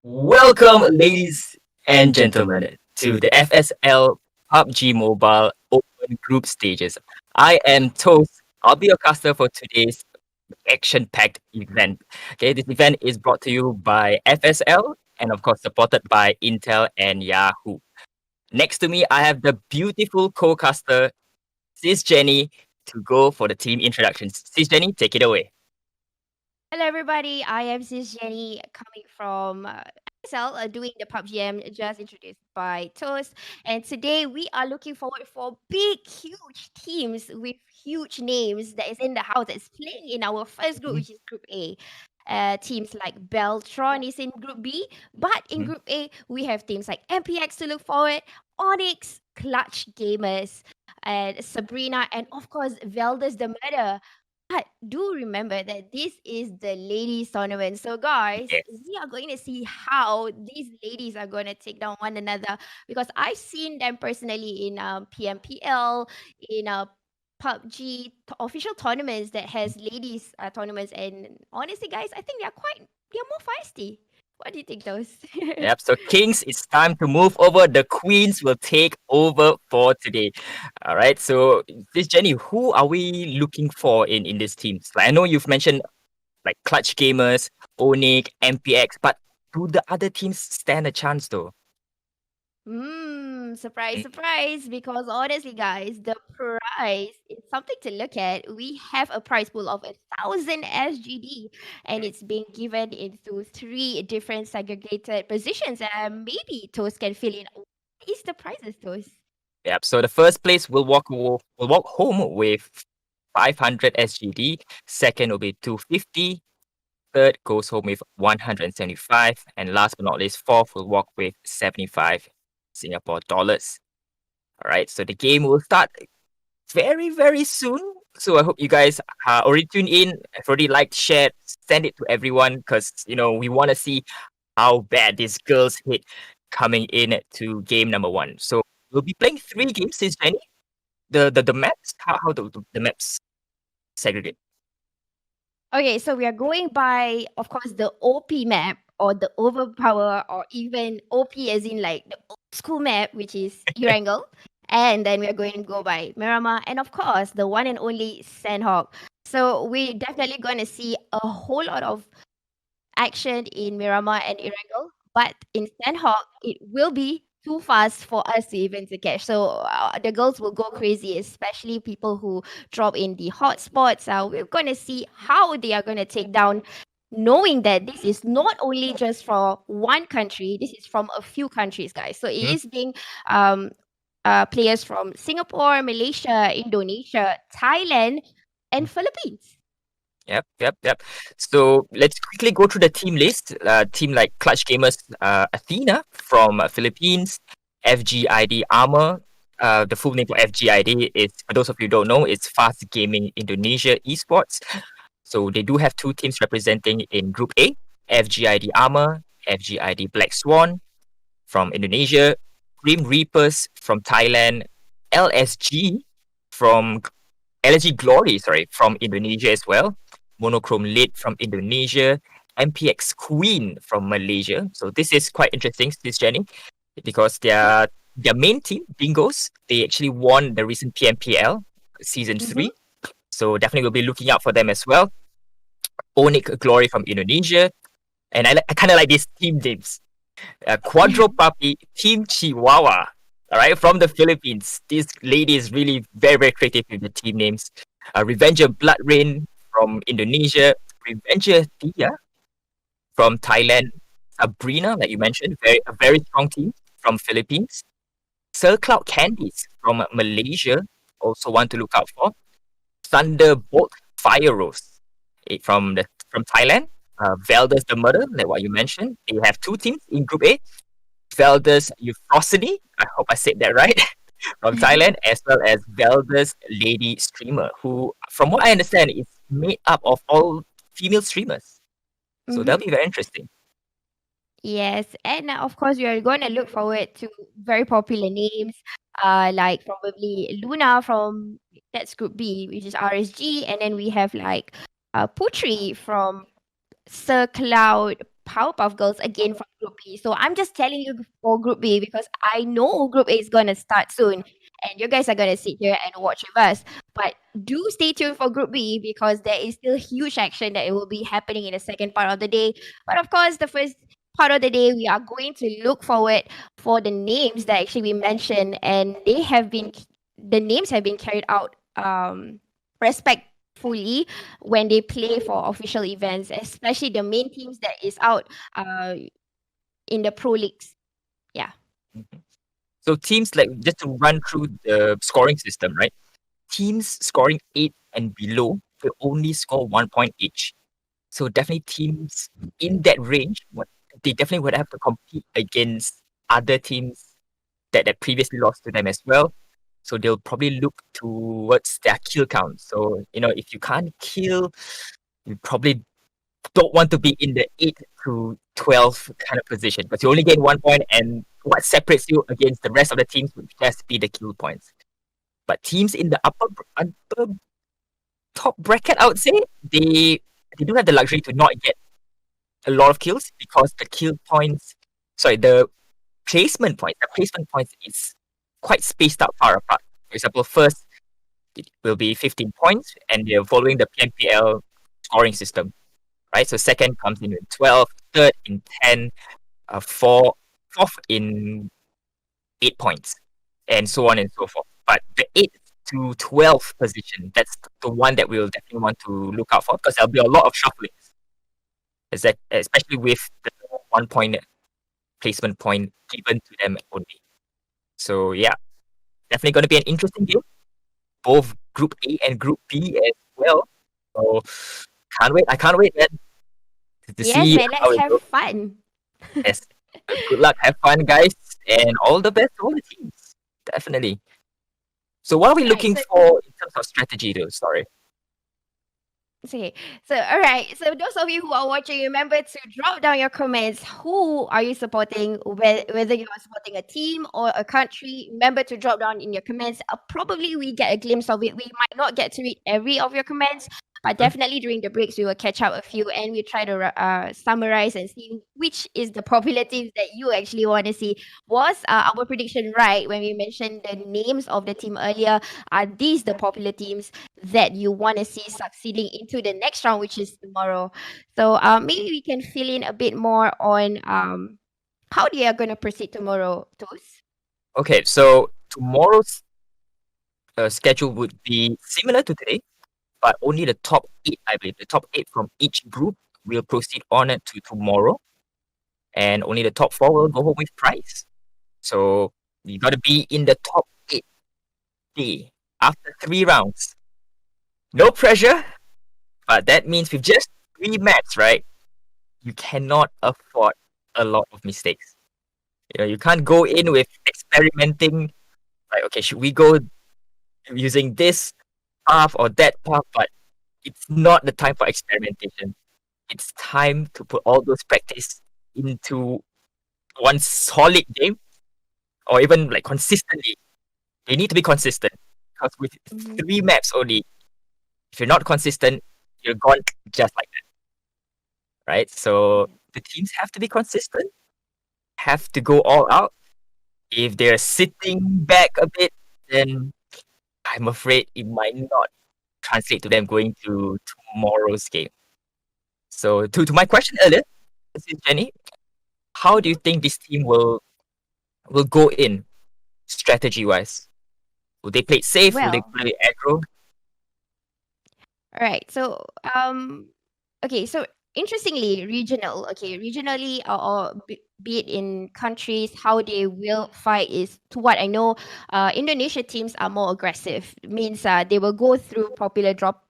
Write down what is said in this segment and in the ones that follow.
Welcome, ladies and gentlemen, to the FSL PUBG Mobile Open Group Stages. I am Toast. I'll be your caster for today's action-packed event. Okay, this event is brought to you by FSL and, of course, supported by Intel and Yahoo. Next to me, I have the beautiful co-caster, Sis Jenny, to go for the team introductions. Sis Jenny, take it away. Hello, everybody. I am Sis Jenny coming from SL, doing the PUBG just introduced by Toast. And today we are looking forward for big, huge teams with huge names that is in the house that's playing in our first group, Mhm, which is Group A. Teams like Beltron is in Group B, but in mhm. Group A, we have teams like MPX to look forward, Onyx, Clutch Gamers, and Sabrina, and of course, Velders the Murder. But do remember that this is the ladies tournament. So guys, Yes. we are going to see how these ladies are going to take down one another because I've seen them personally in PMPL, in PUBG official tournaments that has ladies tournaments, and honestly guys, I think they're more feisty. What do you think those? Yep. So Kings, it's time to move over. The Queens will take over for today. All right. So this Jenny, who are we looking for in this team? Like, I know you've mentioned like Clutch Gamers, Onyx, MPX, but do the other teams stand a chance though? Surprise, Mm, surprise. Because honestly, guys, the prize is something to look at. We have a prize pool of 1,000 SGD, and it's being given into three different segregated positions. And maybe Toast can fill in. What is the prizes, Toast? Yep. So the first place will walk home with 500 SGD. Second will be 250. Third goes home with 175. And last but not least, fourth will walk with 75 Singapore dollars. All right. So the game will start very, very soon. So I hope you guys are already tuned in. Have already liked, shared, send it to everyone because we want to see how bad these girls hit coming in to game number one. So we'll be playing three games since Jenny. The maps, how the maps segregate. Okay, so we are going by, of course, the OP map or the overpower or even OP as in like the old school map, which is Erangel. And then we are going to go by Miramar and, of course, the one and only Sandhawk. So we're definitely going to see a whole lot of action in Miramar and Erangel. But in Sandhawk, it will be too fast for us to even to catch. So the girls will go crazy, especially people who drop in the hot spots. We're going to see how they are going to take down, knowing that this is not only just for one country, this is from a few countries, guys. So it Mhm. is being um, players from Singapore, Malaysia, Indonesia, Thailand, and Philippines. Yep. So let's quickly go through the team list. Team like Clutch Gamers, Athena from Philippines, FGID Armor. The full name for FGID is, for those of you who don't know, it's Fast Gaming Indonesia Esports. So they do have two teams representing in Group A, FGID Armor, FGID Black Swan from Indonesia, Grim Reapers from Thailand, LSG from LSG Glory, sorry, from Indonesia as well, Monochrome Lit from Indonesia, MPX Queen from Malaysia. So this is quite interesting, this Jenny, because their main team, Bingos, they actually won the recent PMPL season Mm-hmm. 3. So definitely we'll be looking out for them as well. Onyx Glory from Indonesia. And I kind of like these team names. Quadro Puppy, Team Chihuahua. All right, from the Philippines. This lady is really very, very creative with the team names. Revenger Blood Rain from Indonesia. Revenger Tia from Thailand. Sabrina, like you mentioned, a very strong team from Philippines. Sir Cloud Candies from Malaysia, also one to look out for. Thunderbolt Fire Rose from Thailand. Velders the Murder, like what you mentioned. They have two teams in Group A. Velders Euphrosyne, I hope I said that right, from Thailand, as well as Velders Lady Streamer, who, from what I understand, is made up of all female streamers. So Mm-hmm. that'll be very interesting. Yes, and of course, we are going to look forward to very popular names, like probably Luna from that's Group B, which is RSG, and then we have like Putri from Sir Cloud Powerpuff Girls again from Group B. So I'm just telling you for Group B because I know Group A is gonna start soon, and you guys are gonna sit here and watch with us. But do stay tuned for Group B because there is still huge action that it will be happening in the second part of the day. But of course, the first part of the day, we are going to look forward for the names that actually we mentioned, and the names have been carried out respectfully when they play for official events, especially the main teams that is out in the pro leagues. Yeah. Mhm. So teams like just to run through the scoring system, right? Teams scoring 8 and below will only score 1 point each. So definitely teams in that range, they definitely would have to compete against other teams that previously lost to them as well. So they'll probably look towards their kill count. So, if you can't kill, you probably don't want to be in the 8 to 12 kind of position because you only gain 1 point, and what separates you against the rest of the teams would just be the kill points. But teams in the upper top bracket, I would say, they do have the luxury to not get a lot of kills because the placement points is quite spaced out far apart. For example, first it will be 15 points, and they're following the PNPL scoring system, right? So second comes in 12, third in 10, fourth in 8 points, and so on and so forth. But the 8 to 12 position, that's the one that we'll definitely want to look out for because there'll be a lot of shufflings, especially with the 1 point placement point given to them only. So yeah, definitely going to be an interesting game, both Group A and Group B as well. So can't wait. I can't wait, man, to Yes, see man. how Let's it have goes. fun. Yes. Good luck, have fun, guys, and all the best to all the teams. Definitely. So what are we All right. looking So for in terms of strategy, though? Sorry. okay. So, all right. So, those of you who are watching, remember to drop down your comments. Who are you supporting? Whether you are supporting a team or a country, remember to drop down in your comments. Probably we get a glimpse of it. We might not get to read every of your comments, but Mhm. definitely during the breaks we will catch up a few and we try to summarize and see which is the popular teams that you actually want to see. Was our prediction right when we mentioned the names of the team earlier? Are these the popular teams that you want to see succeeding into the next round, which is tomorrow? So maybe we can fill in a bit more on how they are going to proceed tomorrow, Toast. Okay, so tomorrow's schedule would be similar to today, but only the top 8, I believe. The top 8 from each group will proceed on to tomorrow, and only the top 4 will go home with prize. So you got to be in the top 8 day after 3 rounds. No pressure, but that means with just 3 maps, right? You cannot afford a lot of mistakes. You can't go in with experimenting, like, okay, should we go using this path or that path? But it's not the time for experimentation. It's time to put all those practice into one solid game, or even like consistently. They need to be consistent because with Mm-hmm. 3 maps only, if you're not consistent, you're gone just like that, right? So the teams have to be consistent, have to go all out. If they're sitting back a bit, then I'm afraid it might not translate to them going to tomorrow's game. So to my question earlier, this is Jenny. How do you think this team will go in strategy wise? Will they play it safe? Will they Well, play aggro? all right. So okay, so interestingly, regional. Okay, regionally, be it in countries, how they will fight is to what I know. Indonesia teams are more aggressive. Means they will go through popular drop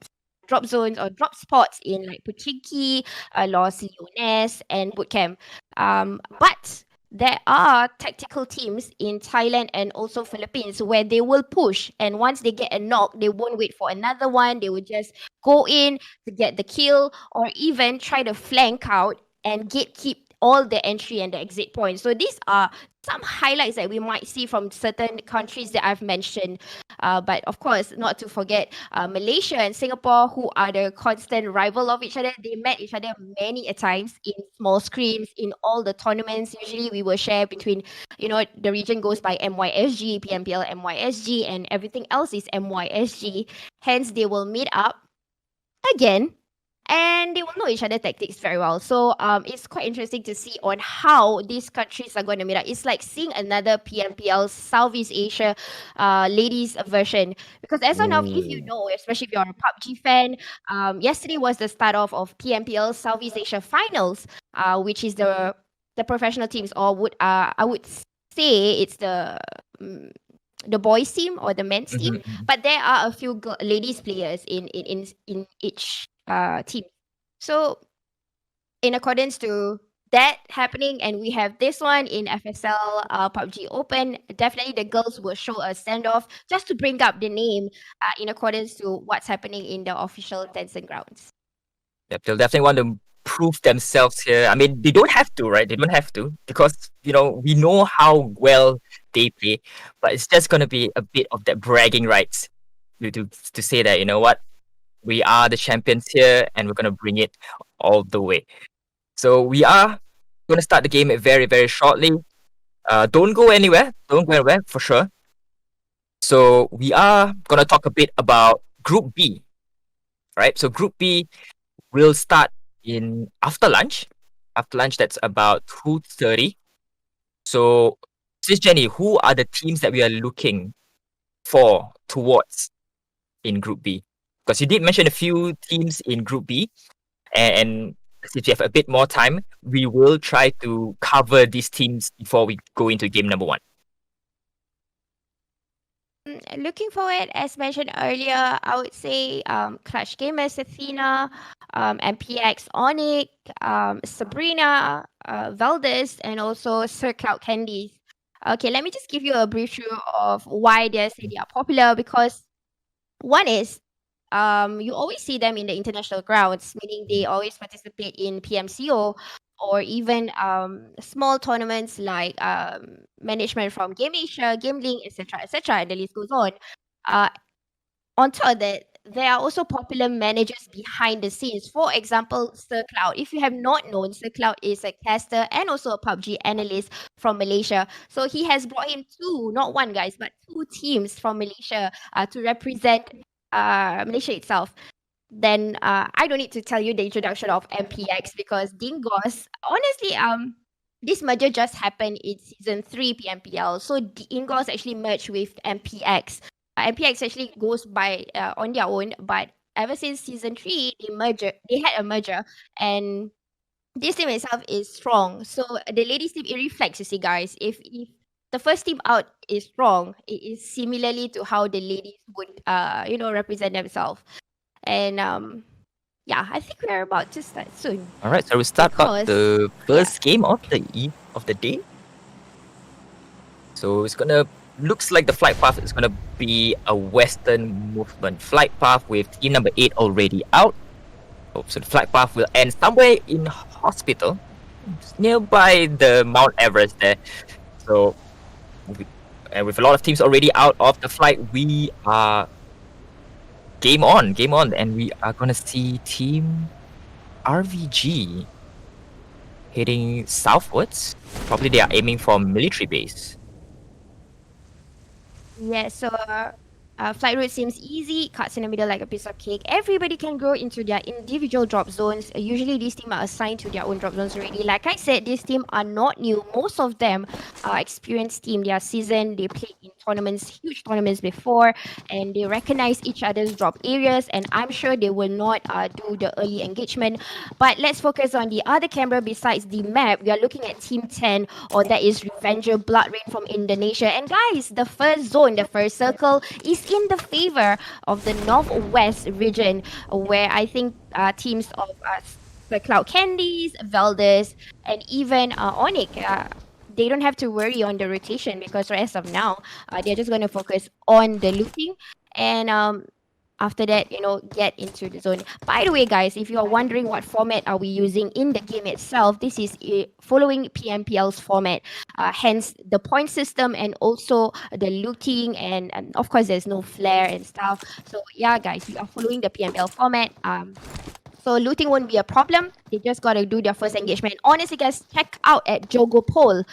zones or drop spots in like Puchiki, Los Leones, and Bootcamp. But there are tactical teams in Thailand and also Philippines where they will push, and once they get a knock, they won't wait for another one. They will just go in to get the kill or even try to flank out and gatekeep all the entry and the exit points. So these are some highlights that we might see from certain countries that I've mentioned. But of course, not to forget Malaysia and Singapore, who are the constant rival of each other. They met each other many a times in small screens in all the tournaments. Usually we will share between, the region goes by MYSG, PMPL MYSG, and everything else is MYSG. Hence, they will meet up again and they will know each other tactics very well. So it's quite interesting to see on how these countries are going to meet up. It's like seeing another PMPL Southeast Asia ladies version. Because as of now, if you know, especially if you're a PUBG fan, yesterday was the start off of PMPL Southeast Asia Finals, which is the professional teams, or I would say it's the boys team or the men's team, but there are a few ladies players in each team. So in accordance to that happening, and we have this one in FSL PUBG Open, definitely the girls will show a standoff just to bring up the name in accordance to what's happening in the official Tencent grounds. Yep, they'll definitely want to prove themselves here. I mean, they don't have to, right? They don't have to because, we know how well they play, but it's just going to be a bit of that bragging rights to say that, you know what, we are the champions here and we're going to bring it all the way. So we are going to start the game very, very shortly. Don't go anywhere. Don't go anywhere for sure. So we are going to talk a bit about Group B, right? So Group B will start in after lunch. After lunch, that's about 2:30. So, Sis Jenny, who are the teams that we are looking towards in Group B? Because you did mention a few teams in Group B, and since we have a bit more time, we will try to cover these teams before we go into game number 1. Looking forward, as mentioned earlier, I would say Clutch Gamers Athena, MPX Onyx, Sabrina, Valdez, and also Sir Cloud Candies. Okay, let me just give you a brief review of why they are popular, because one is you always see them in the international grounds, meaning they always participate in PMCO or even small tournaments like management from Game Asia, Game Link, etc., and the list goes on. On top of that, there are also popular managers behind the scenes. For example, Sir Cloud. If you have not known, Sir Cloud is a caster and also a PUBG analyst from Malaysia. So he has brought in not one guys, but 2 teams from Malaysia to represent Malaysia itself. Then I don't need to tell you the introduction of MPX, because Dingos, honestly, this merger just happened in season 3 PMPL. So Dingos actually merged with MPX. MPX actually goes by on their own, but ever since season 3, they had a merger, and this team itself is strong. So the ladies team, it reflects, you see, guys. If the first team out is strong, it is similarly to how the ladies would represent themselves. And I think we're about to start soon. All right, so we start about the first game of the day. So looks like the flight path is gonna be a Western movement flight path with team number 8 already out. So the flight path will end somewhere in hospital, nearby the Mount Everest there. So, and with a lot of teams already out of the flight, we are game on, and we are gonna see team RVG heading southwards. Probably they are aiming for military base. Yeah, so flight route seems easy, cuts in the middle like a piece of cake. Everybody can go into their individual drop zones. Usually these teams are assigned to their own drop zones already. Like I said, these teams are not new. Most of them are experienced team. They are seasoned. They played in tournaments, huge tournaments before, and they recognize each other's drop areas, and I'm sure they will not do the early engagement. But let's focus on the other camera besides the map. We are looking at Team 10, or that is Revenger Blood Rain from Indonesia. And guys, the first zone, the first circle is in the favor of the Northwest region, where I think teams of the Cloud Candies, Valdez, and even Onyx, they don't have to worry on the rotation, because as of now, they're just going to focus on the looting. And after that, get into the zone. By the way, guys, if you are wondering what format are we using in the game itself, this is following PMPL's format. Hence the point system and also the looting and of course there's no flare and stuff. So yeah, guys, we are following the PMPL format. So looting won't be a problem. They just gotta do their first engagement. Honestly, guys, check out at Jogo Pole.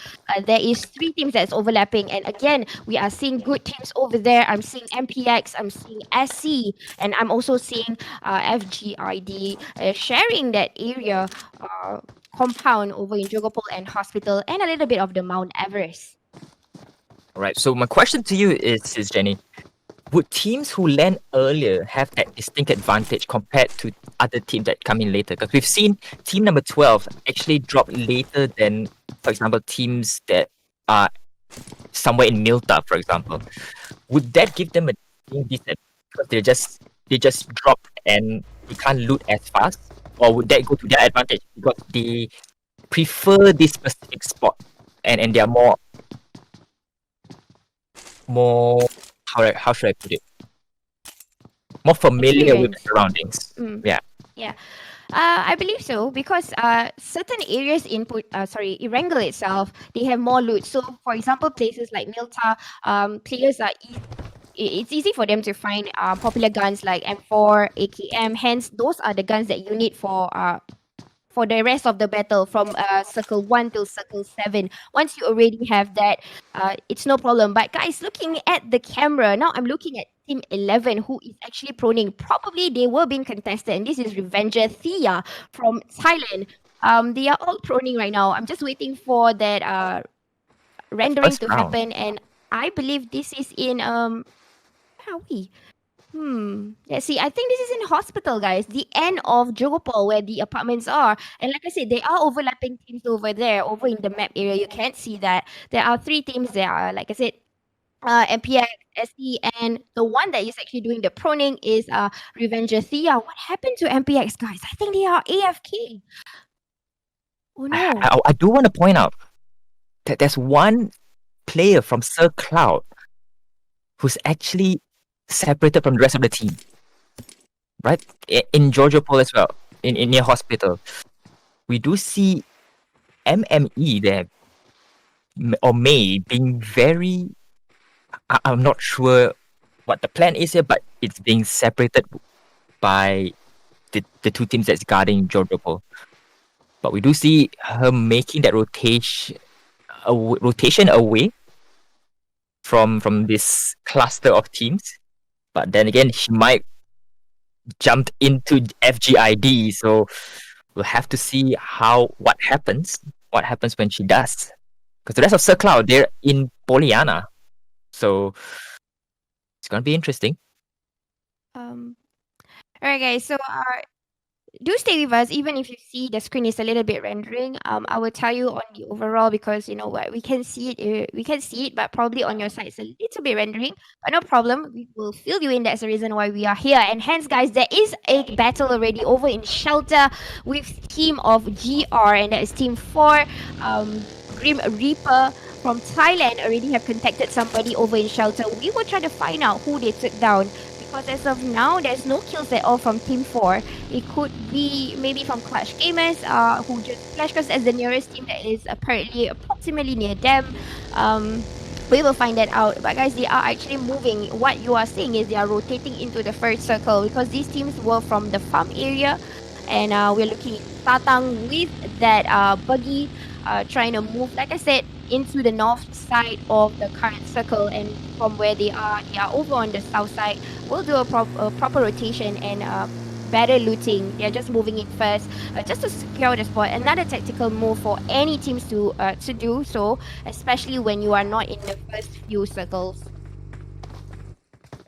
There is 3 teams that's overlapping, and again, we are seeing good teams over there. I'm seeing MPX, I'm seeing SC, and I'm also seeing FGID sharing that area compound over in Jogo Pole and Hospital, and a little bit of the Mount Everest. All right. So my question to you is Jenny, would teams who land earlier have that distinct advantage compared to other teams that come in later? Because we've seen team number 12 actually drop later than, for example, teams that are somewhere in Milta, for example. Would that give them a distinct disadvantage because they just drop and they can't loot as fast? Or would that go to their advantage because they prefer this specific spot and they are more how should I put it? More familiar with the surroundings. Yeah. Yeah. I believe so because certain areas in Erangel itself, they have more loot. So for example, places like Milta, players are it's easy for them to find popular guns like M4, AKM. Hence, those are the guns that you need for the rest of the battle from circle 1 till circle 7. Once you already have that, it's no problem. But guys, looking at the camera, now I'm looking at team 11 who is actually proning. Probably they were being contested, and this is Revenger Thea from Thailand. They are all proning right now. I'm just waiting for that rendering to happen, and I believe this is in where are we? Let's see. I think this is in Hospital, guys. The end of Jogo Pole, where the apartments are. And like I said, there are overlapping teams over there, over in the map area. You can't see that. There are 3 teams there. Like I said, MPX, SE, and the one that is actually doing the proning is Revenger Thea. What happened to MPX, guys? I think they are AFK. Oh no. I do want to point out that there's one player from Sir Cloud who's actually separated from the rest of the team, right? In Jogo Pole as well, in near Hospital, we do see MME there, or May, being very. I'm not sure what the plan is here, but it's being separated by the 2 teams that's guarding Jogo Pole. But we do see her making that rotation away from this cluster of teams. But then again, she might jump into FGID, so we'll have to see what happens when she does. Because the rest of Sir Cloud, they're in Pollyanna, so it's gonna be interesting. Alright, guys. So do stay with us, even if you see the screen is a little bit rendering. I will tell you on the overall because you know what we can see it, but probably on your side it's a little bit rendering. But no problem, we will fill you in. That's the reason why we are here. And hence, guys, there is a battle already over in Shelter with team of GR, and that is team 4. Grim Reaper from Thailand already have contacted somebody over in Shelter. We will try to find out who they took down. Because as of now, there's no kills at all from Team 4. It could be maybe from Clash Gamers, who just Clash Gamers as the nearest team that is approximately near them. We will find that out. But guys, they are actually moving. What you are seeing is they are rotating into the first circle because these teams were from the farm area. And we're looking at Tatang with that buggy trying to move, like I said, into the north side of the current circle, and from where they are over on the south side. We'll do a proper rotation and better looting. They're just moving in first just to secure the spot. Another tactical move for any teams to do so, especially when you are not in the first few circles.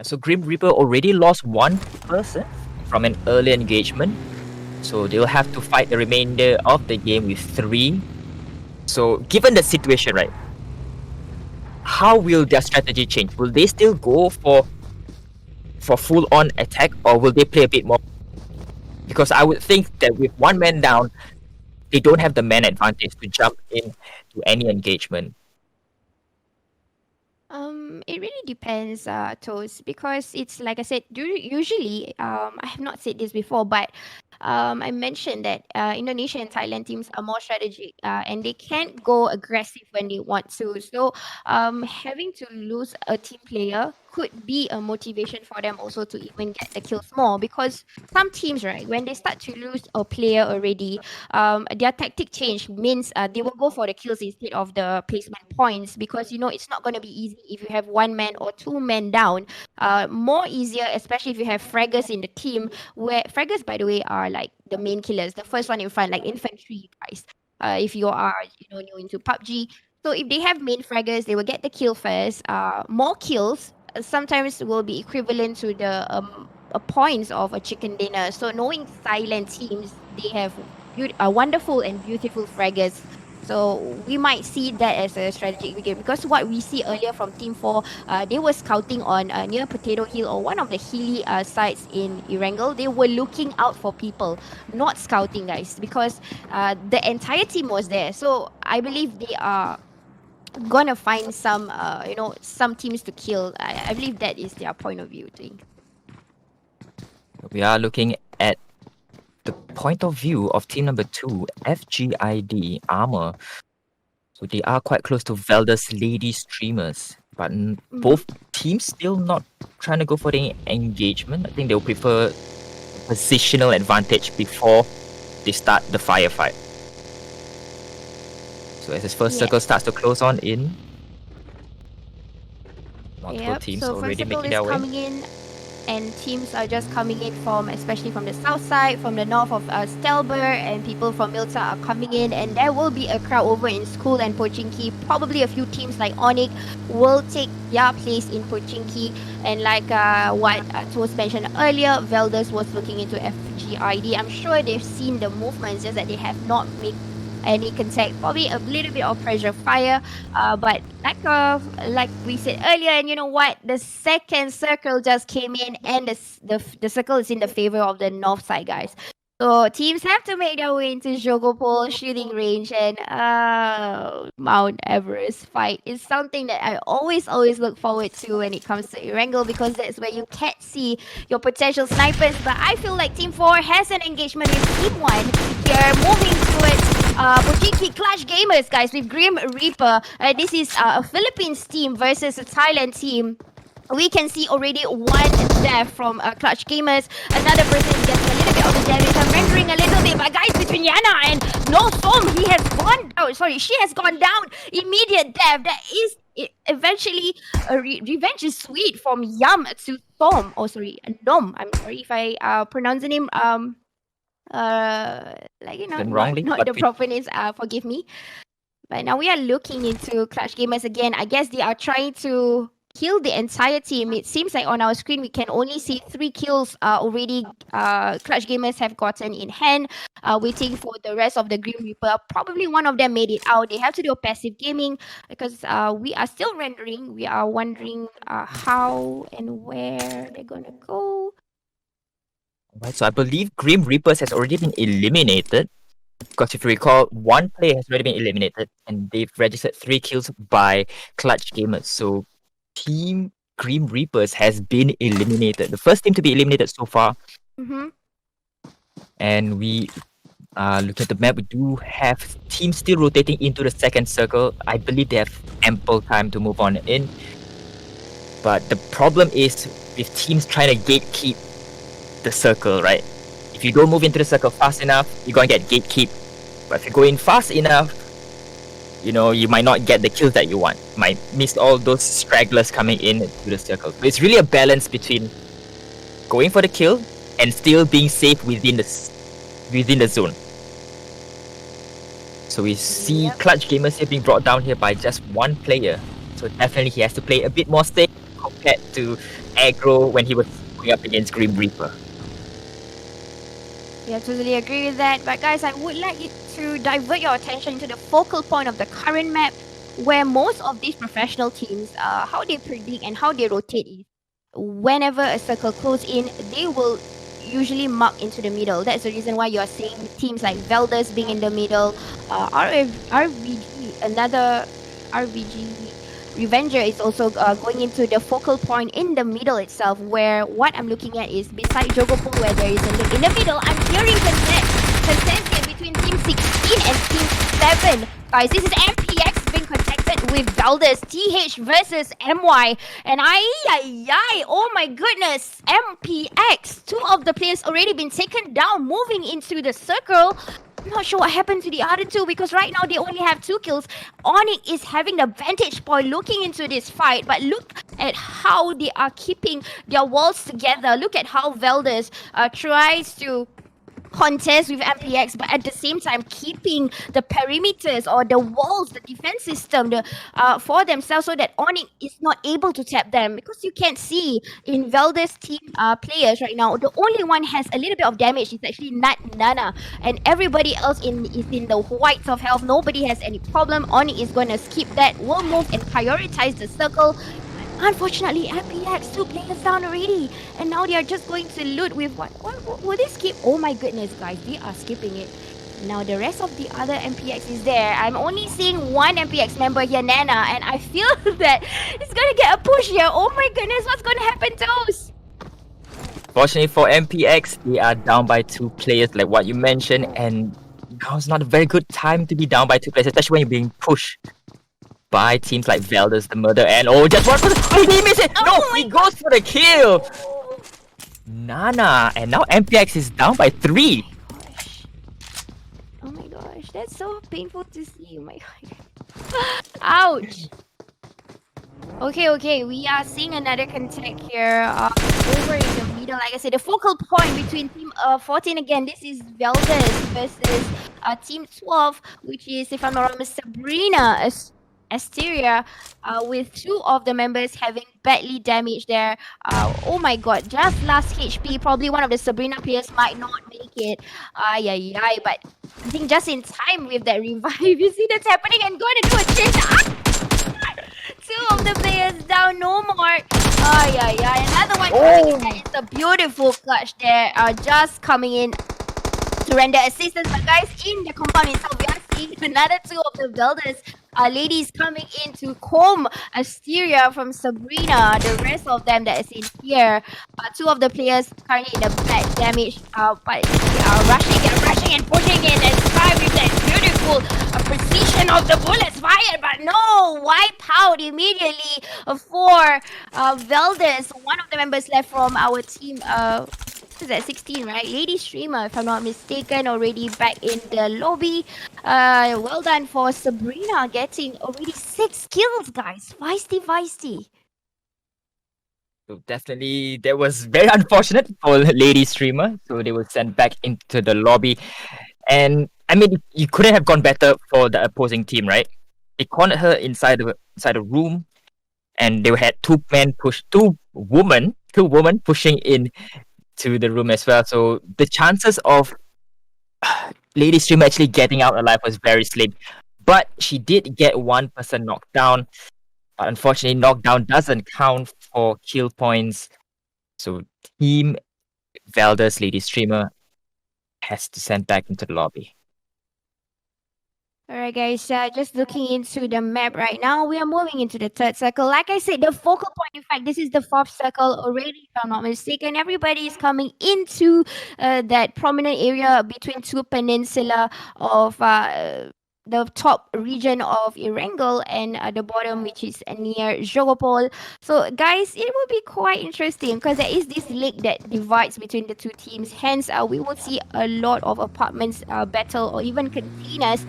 So Grim Reaper already lost 1 person from an early engagement, so they'll have to fight the remainder of the game with 3. So given the situation, right, how will their strategy change? Will they still go for full-on attack, or will they play a bit more? Because I would think that with 1 man down, they don't have the man advantage to jump in to any engagement. It really depends, Toes, because it's like I said, usually, I have not said this before, but I mentioned that Indonesia and Thailand teams are more strategic, and they can't go aggressive when they want to. So, having to lose a team player could be a motivation for them also to even get the kills more, because some teams, right, when they start to lose a player already, their tactic change means they will go for the kills instead of the placement points, because it's not going to be easy if you have one man or two men down. More easier, especially if you have fraggers in the team, where fraggers, by the way, are like the main killers, the first one in front, like infantry guys. If you are new into PUBG, so if they have main fraggers, they will get the kill first. More kills sometimes will be equivalent to the points of a chicken dinner. So knowing silent teams, they have wonderful and beautiful fraggers. So we might see that as a strategic game, because what we see earlier from Team 4, they were scouting on near Potato Hill, or one of the hilly sites in Erangel. They were looking out for people, not scouting, guys, because the entire team was there. So I believe they are gonna find some teams to kill. I believe that is their point of view thing. We are looking at the point of view of team number 2, FGID Armor. So they are quite close to Velda's Lady Streamers, but both teams still not trying to go for the engagement. I think they'll prefer positional advantage before they start the firefight. So as this first circle starts to close on in, multiple teams so already first circle making is their way. coming in, and teams are just coming in especially from the south side, from the north of Stelber, and people from Milta are coming in, and there will be a crowd over in School and Pochinki. Probably a few teams like Onyx will take their place in Pochinki, and like what was mentioned earlier, Velders was looking into FGID. I'm sure they've seen the movements, just that they have not made any contact. Probably a little bit of pressure fire, but like we said earlier, and you know what, the second circle just came in, and the circle is in the favor of the north side, guys. So teams have to make their way into Jogopol shooting range, and Mount Everest fight is something that I always look forward to when it comes to Erangel, because that's where you can't see your potential snipers. But I feel like Team 4 has an engagement with Team 1 here, moving towards Pochinki Clash Gamers, guys, with Grim Reaper. This is a Philippines team versus a Thailand team. We can see already one death from Clutch Gamers. Another person is getting a little bit of the damage. I'm rendering a little bit, but guys, between Yana and No Som, she has gone down. Immediate death. That is eventually revenge is sweet from Yam to Som. Nom. I'm sorry if I pronounce the name wrongly, not the proper names. Forgive me. But now we are looking into Clutch Gamers again. I guess they are trying to kill the entire team. It seems like on our screen we can only see 3 kills already. Clutch Gamers have gotten in hand, waiting for the rest of the Grim Reaper. Probably one of them made it out. They have to do a passive gaming, because we are still rendering. We are wondering how and where they're gonna go. Right, so I believe Grim Reapers has already been eliminated, because if you recall, one player has already been eliminated, and they've registered 3 kills by Clutch Gamers. So Team Grim Reapers has been eliminated. The first team to be eliminated so far. And we look at the map. We do have teams still rotating into the second circle. I believe they have ample time to move on in. But the problem is with teams trying to gatekeep the circle, right? If you don't move into the circle fast enough, you're gonna get gatekeep. But if you go in fast enough, you might not get the kills that you want. You might miss all those stragglers coming in to the circle. So it's really a balance between going for the kill and still being safe within the zone. So we see Clutch Gamers here being brought down here by just one player. So definitely he has to play a bit more safe compared to aggro when he was going up against Grim Reaper. Yeah, totally agree with that. But guys, I would like you to divert your attention to the focal point of the current map, where most of these professional teams, how they predict and how they rotate is, whenever a circle closes in, they will usually mark into the middle. That's the reason why you are seeing teams like Velders being in the middle, RVG, another RVG, Revenger is also going into the focal point in the middle itself, where what I'm looking at is beside Jogopol, where there is a link in the middle. I'm hearing contention between Team 16 and Team 7. Guys, this is MPX being contacted with Valdez, TH versus MY. And oh my goodness, MPX. Two of the players already been taken down, moving into the circle. I'm not sure what happened to the other two because right now they only have 2 kills. Onyx is having the vantage point looking into this fight, but look at how they are keeping their walls together. Look at how Valdez tries to contest with MPX, but at the same time keeping the perimeters or the walls, the defense system for themselves, so that Onyx is not able to tap them. Because you can see in Valdez team players right now, the only one has a little bit of damage is actually Nana, and everybody else is in the whites of health. Nobody has any problem. Onyx is going to skip that, will move and prioritize the circle. Unfortunately, MPX 2 players down already, and now they are just going to loot with what will they skip? Oh my goodness, guys, they are skipping it. Now the rest of the other MPX is there. I'm only seeing one MPX member here, Nana, and I feel that it's gonna get a push here. Oh my goodness, what's gonna happen, Toes? Fortunately for MPX, they are down by 2 players, like what you mentioned, and now it's not a very good time to be down by 2 players, especially when you're being pushed by teams like Valdez, the Murder, and just one for the. Oh, he missed it! No, he goes for the kill! Nana, and now MPX is down by 3. Oh my gosh, that's so painful to see. Oh my god. Ouch! Okay, we are seeing another contact here over in the middle. Like I said, the focal point between Team 14 again. This is Valdez versus Team 12, which is, if I'm not wrong, Sabrina Asteria, with 2 of the members having badly damaged there. Oh my god, just last HP. Probably one of the Sabrina players might not make it. But I think just in time with that revive. You see that's happening and going to do a chase. 2 of the players down, no more. Another one coming in. That is a beautiful clutch there. Just coming in to render assistance. But guys, in the compound itself, we are seeing another 2 of the Valdez ladies coming in to comb Asteria from Sabrina. The rest of them that is in here, 2 of the players currently in a bad damage, but they are rushing and pushing in and try with that beautiful precision of the bullets fired, but no, wipe out immediately for Valdez. One of the members left from our team, is that 16, right? Lady Streamer, if I'm not mistaken, already back in the lobby. Well done for Sabrina, getting already 6 kills, guys. Feisty. So definitely, that was very unfortunate for Lady Streamer. So they were sent back into the lobby. And I mean, you couldn't have gone better for the opposing team, right? They cornered her inside the room, and they had 2 women pushing in to the room as well. So the chances of Lady Streamer actually getting out alive was very slim. But she did get 1 person knocked down. But unfortunately, knockdown doesn't count for kill points. So Team Valdez Lady Streamer has to send back into the lobby. Alright guys, just looking into the map right now, we are moving into the 3rd circle. Like I said, the focal point, in fact, this is the 4th circle already, if I'm not mistaken. Everybody is coming into that prominent area between 2 peninsula of the top region of Erangel and the bottom, which is near Jogopol. So guys, it will be quite interesting because there is this lake that divides between the 2 teams. Hence, we will see a lot of apartments battle or even containers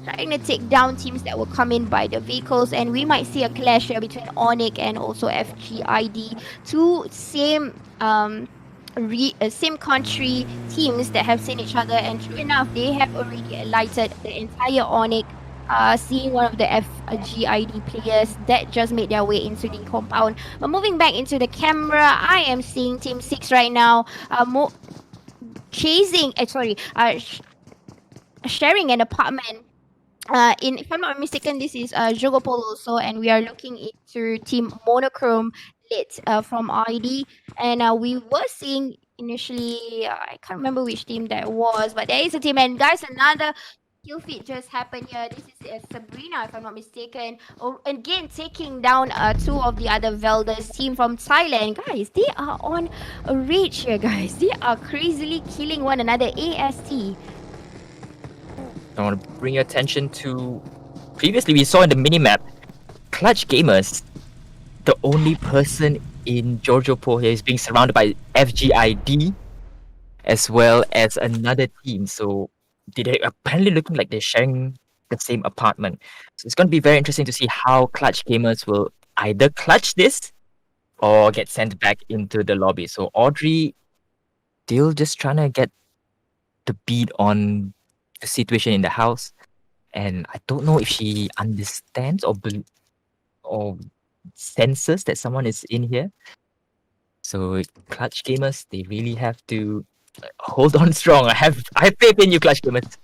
trying to take down teams that will come in by the vehicles, and we might see a clash here between Onyx and also FGID, 2 same country teams that have seen each other, and true enough, they have already alighted the entire Onyx. Seeing one of the FGID players that just made their way into the compound. But moving back into the camera, I am seeing Team 6 right now sharing an apartment. If I'm not mistaken, this is Jogopol also, and we are looking into Team Monochrome Lit from ID, and we were seeing initially, I can't remember which team that was, but there is a team, and guys, another kill feed just happened here. This is Sabrina, if I'm not mistaken. Oh, again, taking down two of the other Velders team from Thailand. Guys, they are on a rage here, guys. They are crazily killing one another. AST. I want to bring your attention to previously we saw in the minimap, Clutch Gamers, the only person in Georgiopol here is being surrounded by FGID as well as another team. So they're apparently looking like they're sharing the same apartment. So it's going to be very interesting to see how Clutch Gamers will either clutch this or get sent back into the lobby. So Audrey, still just trying to get the beat on the situation in the house. And I don't know if she understands or senses that someone is in here. So Clutch Gamers, they really have to hold on strong. I have faith in you, Clutch Gamers.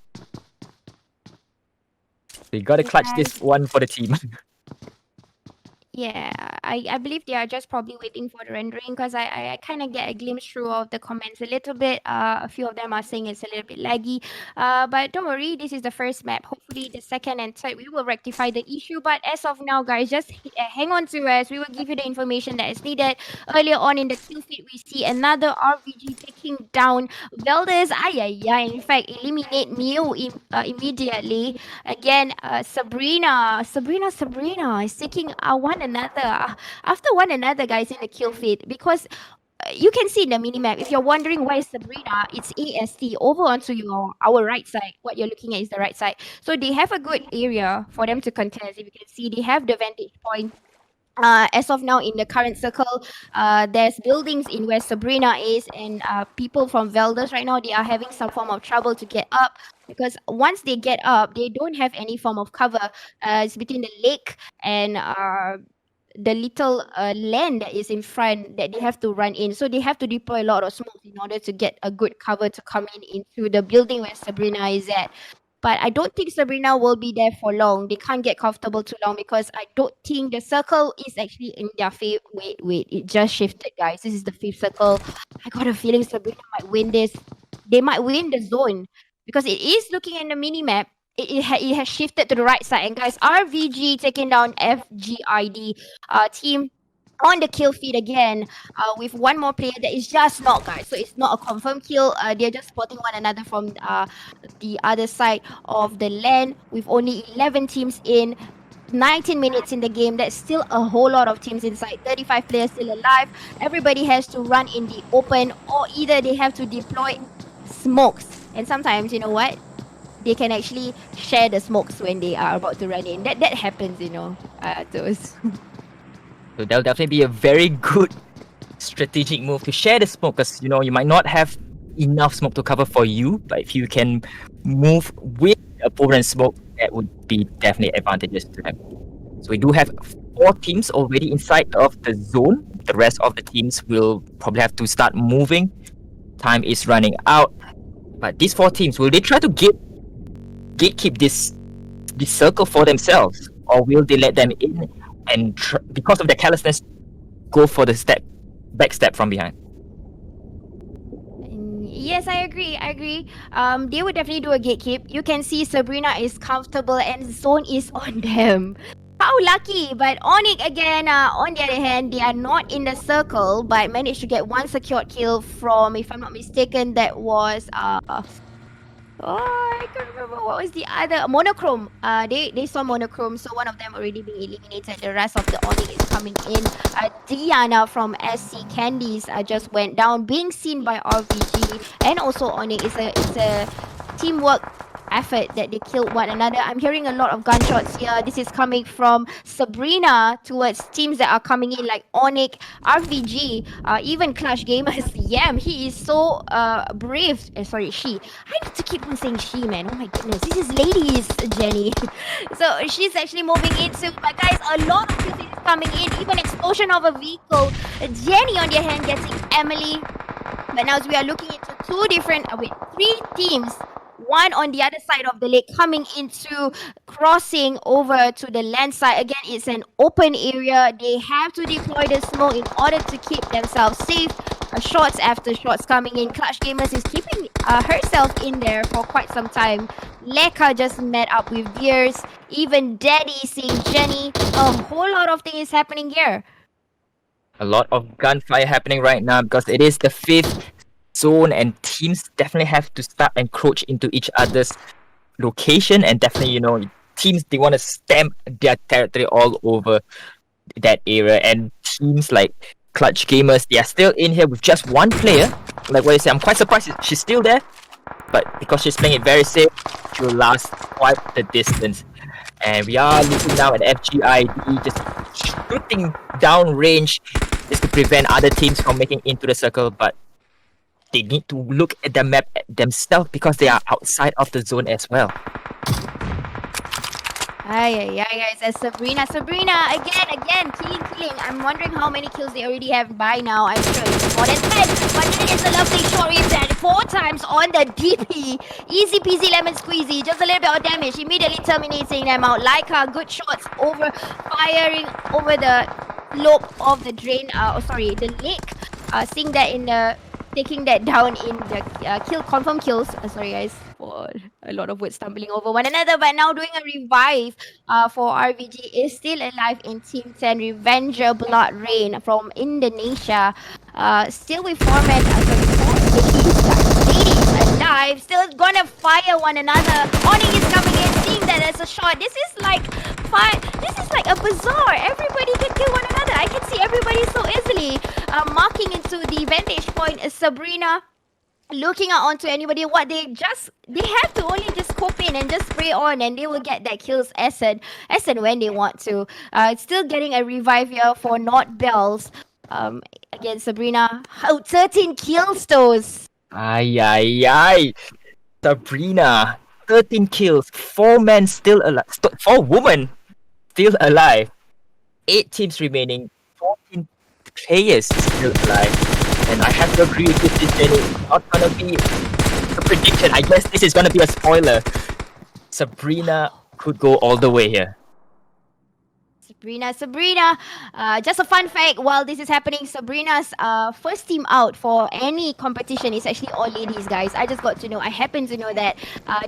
You gotta clutch this one for the team. Yeah, I believe they are just probably waiting for the rendering because I kind of get a glimpse through of the comments a little bit. A few of them are saying it's a little bit laggy. But don't worry, this is the first map. Hopefully, the second and third we will rectify the issue. But as of now, guys, just hang on to us. We will give you the information that is needed. Earlier on in the kill feed, we see another RVG taking down Velders. In fact, eliminate Mew immediately. Again, Sabrina is taking one another after one another, guys, in the kill feed, because you can see in the minimap, if you're wondering where is Sabrina, it's AST over onto our right side. What you're looking at is the right side. So they have a good area for them to contest. If you can see, they have the vantage point. As of now, in the current circle, there's buildings in where Sabrina is, and people from Velders right now, they are having some form of trouble to get up, because once they get up, they don't have any form of cover. It's between the lake and the little land that is in front that they have to run in. So they have to deploy a lot of smoke in order to get a good cover to come into the building where Sabrina is at. But I don't think Sabrina will be there for long. They can't get comfortable too long because I don't think the circle is actually in their favor. Wait. It just shifted, guys. This is the fifth circle. I got a feeling Sabrina might win this. They might win the zone because it is looking in the mini-map. It has shifted to the right side. And guys, RVG taking down FGID team on the kill feed again with one more player that is just not, guys. So it's not a confirmed kill. They're just spotting one another from the other side of the land with only 11 teams in. 19 minutes in the game. That's still a whole lot of teams inside. 35 players still alive. Everybody has to run in the open, or either they have to deploy smokes. And sometimes, you know what? They can actually share the smokes when they are about to run in. That happens, those. So that'll definitely be a very good strategic move to share the smoke, because you might not have enough smoke to cover for you, but if you can move with opponent smoke, that would be definitely advantageous to them. So we do have 4 teams already inside of the zone. The rest of the teams will probably have to start moving. Time is running out. But these 4 teams, will they try to gatekeep this circle for themselves, or will they let them in and because of their carelessness go for the back step from behind? Yes, I agree. They would definitely do a gatekeep. You can see Sabrina is comfortable and zone is on them. How lucky! But Onyx again, on the other hand, they are not in the circle, but managed to get one secured kill from, if I'm not mistaken, that was I can't remember what was the other. Monochrome. They saw Monochrome, so one of them already being eliminated. The rest of the Onyx is coming in. Diana from SC Candies just went down, being seen by RVG and also Onyx. It's a teamwork effort that they killed one another. I'm hearing a lot of gunshots here. This is coming from Sabrina towards teams that are coming in like Onyx, RVG, even Clash Gamers. Yam, he is so brave. She. I need to keep on saying she, man. Oh my goodness. This is ladies, Jenny. So she's actually moving in too. But guys, a lot of kills is coming in. Even explosion of a vehicle. Jenny on the other hand getting Emily. But now we are looking into 3 teams one on the other side of the lake coming into crossing over to the land side. Again, it's an open area. They have to deploy the smoke in order to keep themselves safe. Shots after shots coming in. Clutch Gamers is keeping herself in there for quite some time. Leka just met up with Beers. Even Daddy seeing Jenny. A whole lot of things happening here. A lot of gunfire happening right now because it is the 5th zone and teams definitely have to start encroach into each other's location, and definitely, teams, they want to stamp their territory all over that area, and teams like Clutch Gamers, they are still in here with just one player. Like what you say, I'm quite surprised she's still there, but because she's playing it very safe, she'll last quite the distance. And we are looking now at FGID just shooting down range just to prevent other teams from making into the circle, but they need to look at the map themselves because they are outside of the zone as well. Guys, as Sabrina, again, killing. I'm wondering how many kills they already have by now. I'm sure it's more than 10, but it is a lovely shot with that 4 times on the DP. Easy peasy lemon squeezy, just a little bit of damage, immediately terminating them out. Laika, good shots firing over the slope of the drain, the lake. Seeing that in the, taking that down in the confirm kills. Sorry guys for a lot of words stumbling over one another, but now doing a revive for RVG is still alive in Team 10. Revenger Blood Rain from Indonesia. Still with 4 men, ladies alive, still gonna fire one another. Onyx is coming in, seeing that there's a shot. This is like a bazaar. Everybody can kill one another. I can see everybody so easily. Marking into the vantage point is Sabrina. Looking out onto anybody, they have to only just scope in and just spray on, and they will get that kills as and when they want to. Still getting a revive here for Not Bells. Again, Sabrina, 13 kills those. Sabrina, 13 kills, 4 men still alive, 4 women still alive, 8 teams remaining, 14 players still alive. And I have to agree with this, Jenny. It's not gonna be a prediction. I guess this is gonna be a spoiler. Sabrina could go all the way here. Sabrina. Just a fun fact, while this is happening, Sabrina's first team out for any competition is actually all ladies, guys. I just got to know, I happen to know that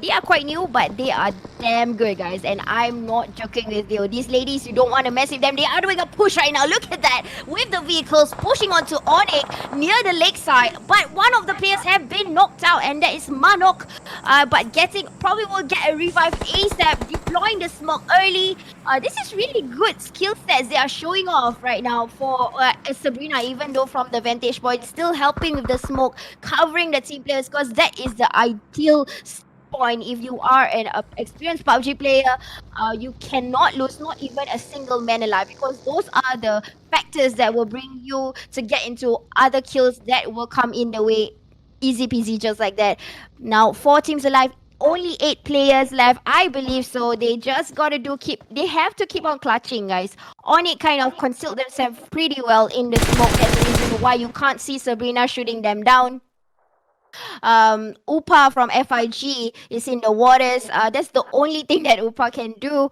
they are quite new, but they are damn good, guys. And I'm not joking with you. These ladies, you don't want to mess with them. They are doing a push right now. Look at that. With the vehicles pushing onto Onyx near the lakeside. But one of the players have been knocked out, and that is Manok. But probably will get a revive ASAP, deploying the smoke early. This is really good skill sets they are showing off right now for Sabrina, even though from the vantage point, still helping with the smoke, covering the team players, because that is the ideal point. If you are an experienced PUBG player, you cannot lose not even a single man alive, because those are the factors that will bring you to get into other kills that will come in the way. Easy peasy, just like that. Now 4 teams alive, only 8 players left, I believe so. They just gotta they have to keep on clutching, guys. Onyx kind of concealed themselves pretty well in the smoke. That's the reason why you can't see Sabrina shooting them down. Upa from FIG is in the waters. That's the only thing that Upa can do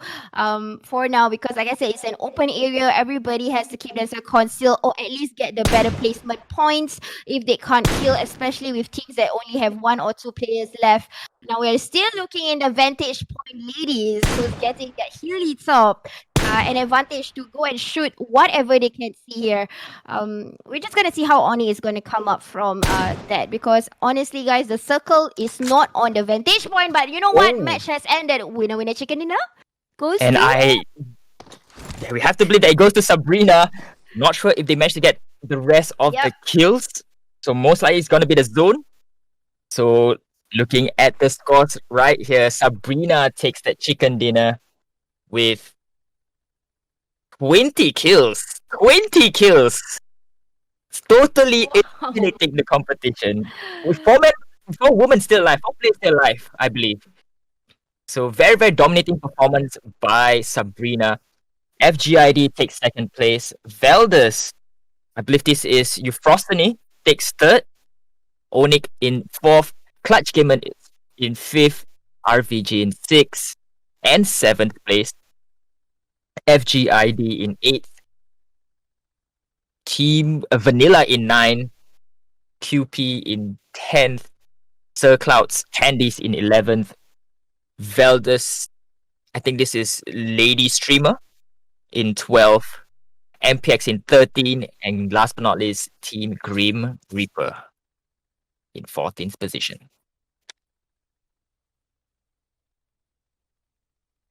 for now, because like I said, it's an open area. Everybody has to keep themselves concealed, or at least get the better placement points if they can't kill, especially with teams that only have 1 or 2 players left. Now we're still looking in the vantage point ladies, who's getting that hilly top. An advantage to go and shoot whatever they can see here. We're just gonna see how Oni is gonna come up from that, because honestly, guys, the circle is not on the vantage point. But you know what? Match has ended. Winner chicken dinner goes. And we have to believe that it goes to Sabrina. Not sure if they managed to get the rest of the kills. So most likely it's gonna be the zone. So looking at the scores right here, Sabrina takes that chicken dinner with 20 kills. 20 kills. It's totally eliminating the competition. With 4 women still alive, 4 players still alive, I believe. So very, very dominating performance by Sabrina. FGID takes 2nd place. Veldus, I believe this is Euphrosyne, takes 3rd. Onyx in 4th. Clutch Gamer is in 5th, RVG in 6th and 7th place, FGID in 8th, Team Vanilla in 9th, QP in 10th, Sir Clouds Candies in 11th, Veldus, I think this is Lady Streamer, in 12th, MPX in 13th, and last but not least, Team Grim Reaper in 14th position.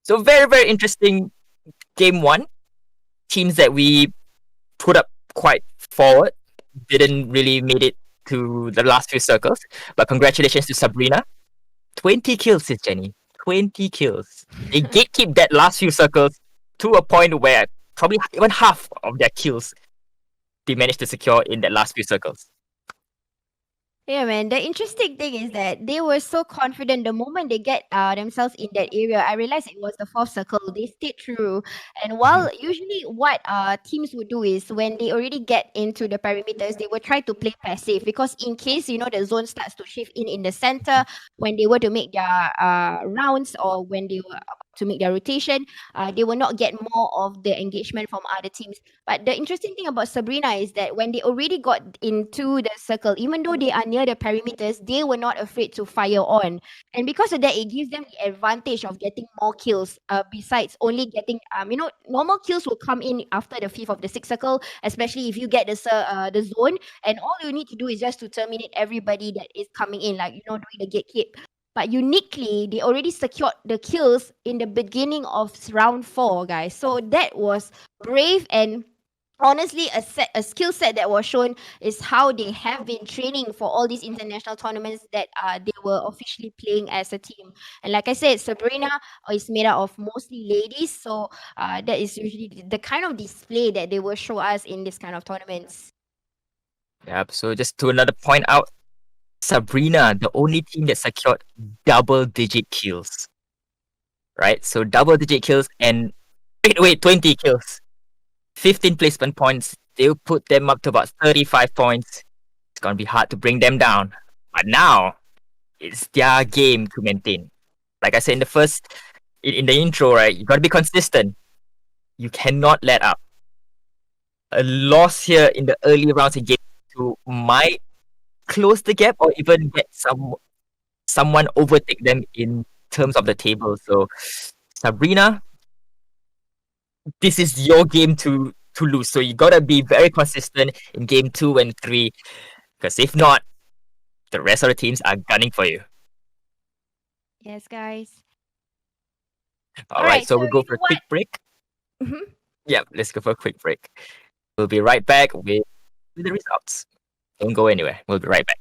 So very, very interesting game one. Teams that we put up quite forward didn't really made it to the last few circles. But congratulations to Sabrina. 20 kills, sis Jenny. 20 kills. They gatekeep that last few circles to a point where probably even half of their kills they managed to secure in that last few circles. Yeah, man. The interesting thing is that they were so confident the moment they get themselves in that area. I realized it was the fourth circle. They stayed true. And while usually what teams would do is when they already get into the perimeters, they will try to play passive because in case the zone starts to shift in the center when they were to make their rounds or when they were about to make their rotation, they will not get more of the engagement from other teams. But the interesting thing about Sabrina is that when they already got into the circle, even though they are near the perimeters, they were not afraid to fire on. And because of that, it gives them the advantage of getting more kills. Besides only getting, normal kills will come in after the fifth of the sixth circle, especially if you get the zone. And all you need to do is just to terminate everybody that is coming in, like doing the gatekeep. But uniquely, they already secured the kills in the beginning of round 4, guys. So that was brave and honestly a skill set that was shown is how they have been training for all these international tournaments that they were officially playing as a team. And like I said, Sabrina is made up of mostly ladies, so that is usually the kind of display that they will show us in this kind of tournaments. Yep. So just to another point out, Sabrina, the only team that secured double-digit kills. Right? So double-digit kills and 20 kills. 15 placement points. They'll put them up to about 35 points. It's gonna be hard to bring them down. But now it's their game to maintain. Like I said in the intro, right? You gotta be consistent. You cannot let up. A loss here in the early rounds in game 2 might close the gap or even get someone overtake them in terms of the table. So Sabrina, this is your game to lose. So you gotta be very consistent in game 2 and 3. Because if not, the rest of the teams are gunning for you. Yes, guys. Alright, so we'll go for a quick break. Yeah, let's go for a quick break. We'll be right back with the results. Don't go anywhere. We'll be right back.